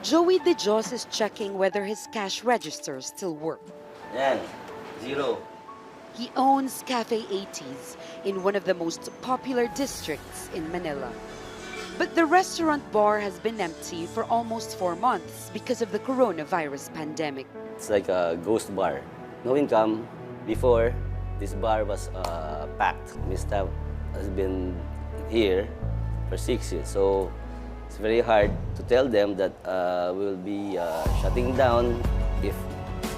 Joey De Jos is checking whether his cash registers still work. Yan, zero. He owns Cafe 80s in one of the most popular districts in Manila. But the restaurant bar has been empty for almost 4 months because of the coronavirus pandemic. It's like a ghost bar. No income. Before, this bar was packed. My staff has been here for 6 years, so it's very hard to tell them that we'll be shutting down if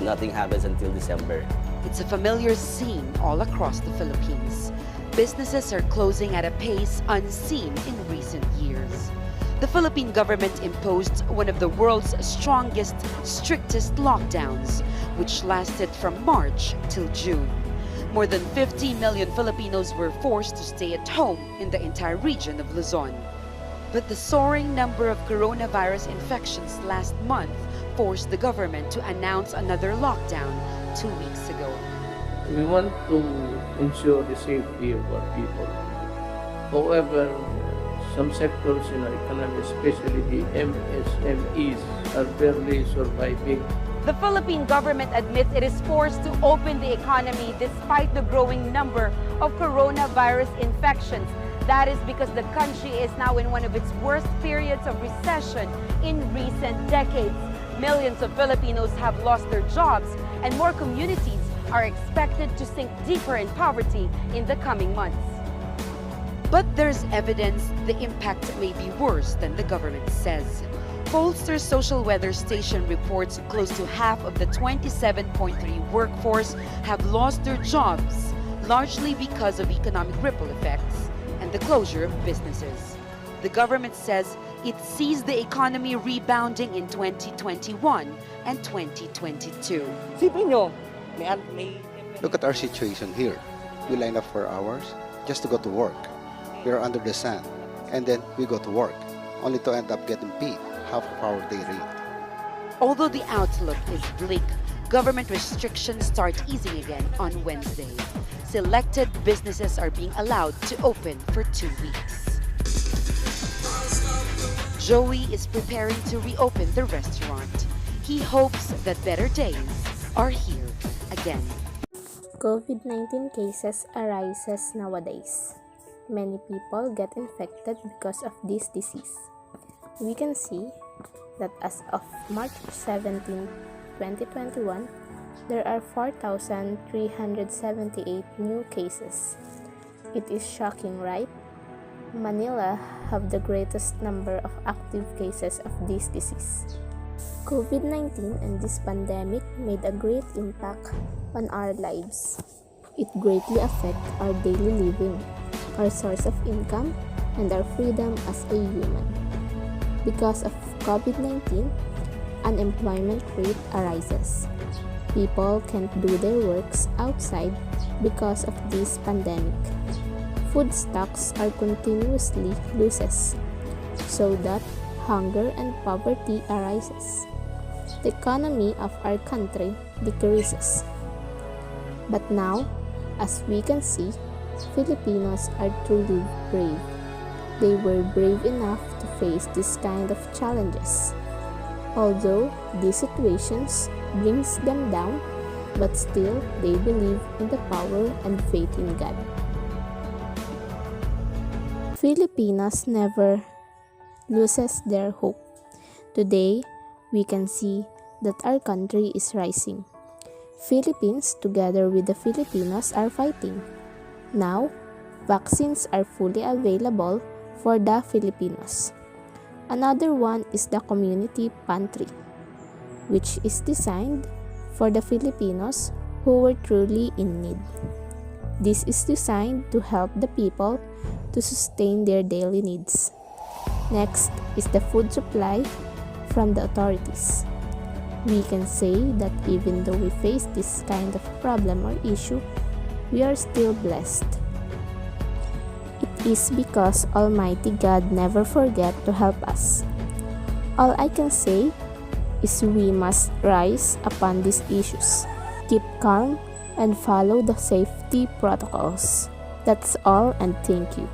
nothing happens until December. It's a familiar scene all across the Philippines. Businesses are closing at a pace unseen in recent years. The Philippine government imposed one of the world's strongest, strictest lockdowns, which lasted from March till June. More than 50 million Filipinos were forced to stay at home in the entire region of Luzon. But the soaring number of coronavirus infections last month forced the government to announce another lockdown 2 weeks ago. We want to ensure the safety of our people. However, some sectors in our economy, especially the MSMEs, are barely surviving. The Philippine government admits it is forced to open the economy despite the growing number of coronavirus infections. That is because the country is now in one of its worst periods of recession in recent decades. Millions of Filipinos have lost their jobs, and more communities are expected to sink deeper in poverty in the coming months. But there's evidence the impact may be worse than the government says. Pollster Social Weather Station reports close to half of the 27.3 workforce have lost their jobs, largely because of economic ripple effects and the closure of businesses. The government says it sees the economy rebounding in 2021 and 2022. Sipin nyo, may Look at our situation here. We line up for hours just to go to work. We are under the sun, and then we go to work, only to end up getting paid half of our day rate. Although the outlook is bleak, government restrictions start easing again on Wednesday. Selected businesses are being allowed to open for 2 weeks. Joey is preparing to reopen the restaurant. He hopes that better days are here again. COVID-19 cases arises nowadays. Many people get infected because of this disease. We can see that as of March 17, 2021, there are 4,378 new cases. It is shocking, right? Manila have the greatest number of active cases of this disease. COVID-19 and this pandemic made a great impact on our lives. It greatly affects our daily living, our source of income, and our freedom as a human. Because of COVID-19, unemployment rate arises. People can't do their works outside because of this pandemic. Food stocks are continuously loses, so that hunger and poverty arises. The economy of our country decreases. But now, as we can see, Filipinos are truly brave. They were brave enough to face this kind of challenges. Although these situations brings them down, but still they believe in the power and faith in God. Filipinos never loses their hope. Today, we can see that our country is rising. Philippines together with the Filipinos are fighting. Now, vaccines are fully available for the Filipinos. Another one is the community pantry, which is designed for the Filipinos who were truly in need. This is designed to help the people to sustain their daily needs. Next is the food supply from the authorities. We can say that even though we face this kind of problem or issue, we are still blessed. It is because Almighty God never forget to help us. All I can say is we must rise upon these issues, keep calm, and follow the safety protocols. That's all, and thank you.